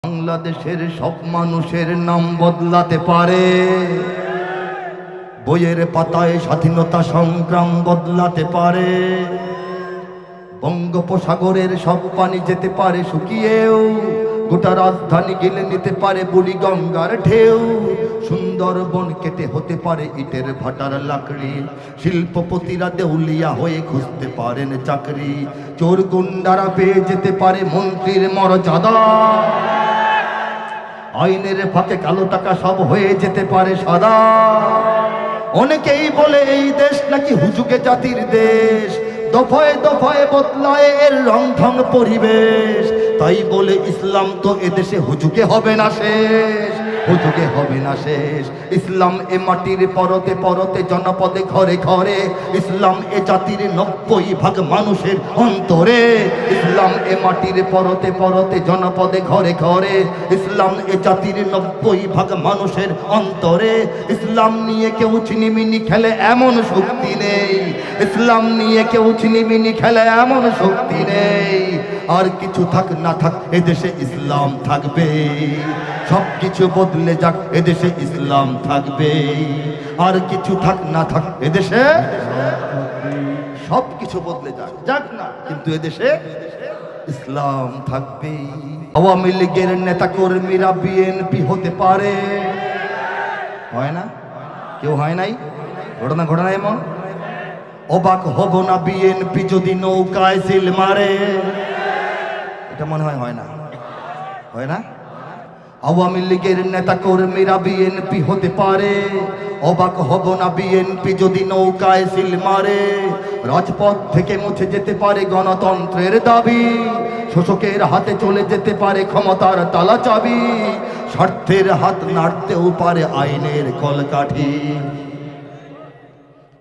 বাংলাদেশের সব মানুষের নাম বদলাতে পারে, বইয়ের পাতায় স্বাধীনতা সংগ্রাম বদলাতে পারে। বঙ্গোপসাগরের সব পানি যেতে পারে শুকিয়েও, গোটা রাজধানী গেলে নিতে পারে বুড়ি গঙ্গার ঢেউ। সুন্দরবন কেটে হতে পারে ইটের ভাটার লাকড়ি, শিল্পপতিরা দেউলিয়া হয়ে খুঁজতে পারেন চাকরি। চোর গুন্ডারা পেয়ে যেতে পারে মন্ত্রীর মর্যাদা, আইনের ফাঁকে কালো টাকা সব হয়ে যেতে পারে সাদা। অনেকেই বলে এই দেশ নাকি হুজুগে জাতির দেশ, দফায় দফায় বদলায় এর রংঢং পরিবেশ। তাই বলে ইসলাম তো এদেশে হুজুগে হবে না শেষ, হুজুগে হবে না শেষ। ইসলাম এ মাটির পরতে পরতে জনপদে ঘরে ঘরে, ইসলাম এ জাতির 90% মানুষের অন্তরে। ইসলাম এ মাটির পরতে পরতে জনপদে ঘরে ঘরে, ইসলাম এ জাতির 90% মানুষের অন্তরে। ইসলাম নিয়ে কেউ ছিনিমিনি খেলে এমন শক্তি নেই, ইসলাম নিয়ে কেউ ছিনিমিনি খেলে এমন শক্তি নেই। আর কিছু থাক না থাক এদেশে ইসলাম থাকবে, সব কিছু বদলে যাক এদেশে ইসলাম থাকবে। আর কিছু থাক না থাক এদেশে সব কিছু বদলে যাক যাক না, কিন্তু এদেশে ইসলাম থাকবে। আওয়ামী লীগের নেতা কর্মীরা বিএনপি হতে পারে, হয় না? কেউ হয় নাই? ঘটনা ঘটনা এমন অবাক হব না বিএনপি যদি নৌকায় সিল মারে। এটা মনে হয় হয় না, হয় না? আওয়ামী লীগের নেতা কর্মীরা বিএনপি হতে পারে, অবাক হব না বিএনপি যদি নৌকায় সিল মারে। রাজপথ থেকে মুছে যেতে পারে গণতন্ত্রের দাবি, শোষকের হাতে চলে যেতে পারে ক্ষমতার তালা চাবি। স্বার্থের হাত নাড়তেও পারে আইনের কলকাঠি,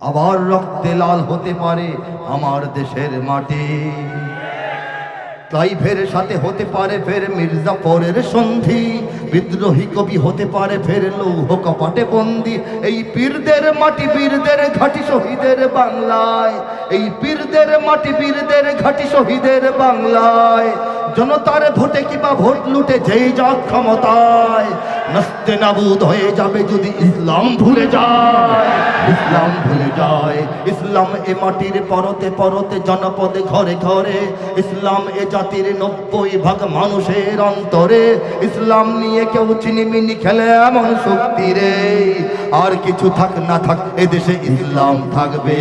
আবার রক্তে লাল হতে পারে আমার দেশের মাটি। ক্লাইভের সাথে হতে পারে ফের মির্জাফরের সন্ধি, বিদ্রোহী কবি হতে পারে ফের লৌহ কপাটে বন্দি। এই পীরদের মাটি বীরদের ঘাটি শহীদের বাংলায়, এই পীরদের মাটি বীরদের ঘাটি শহীদের বাংলায়। জনতার ভোটে কিবা ভোট লুটে যেই যাক ক্ষমতায়, নাস্তে নাবুদ হয়ে যাবে যদি ইসলাম ভুলে যায়, ইসলাম ভুলে যায়। ইসলাম এ মাটির পরতে পরতে জনপদে ঘরে ঘরে, ইসলাম এ জাতির 90% মানুষের অন্তরে। ইসলাম নিয়ে কেউ চিনিমিনি খেলে এমন শক্তি রে। আর কিছু থাক না থাক এদেশে ইসলাম থাকবে,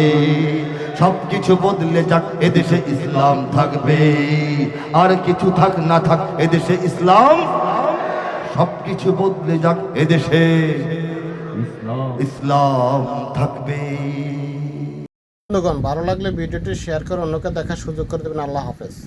সব কিছু বদলে যাক এদেশে ইসলাম থাকবে। আর কিছু থাক না থাক এদেশে ইসলাম, সব কিছু বদলে যাক এদেশে ইসলাম থাকবে। বন্ধুগণ, ভালো লাগলে ভিডিওটি শেয়ার করে অন্যকে দেখার সুযোগ করে দেবেন। আল্লাহ হাফেজ।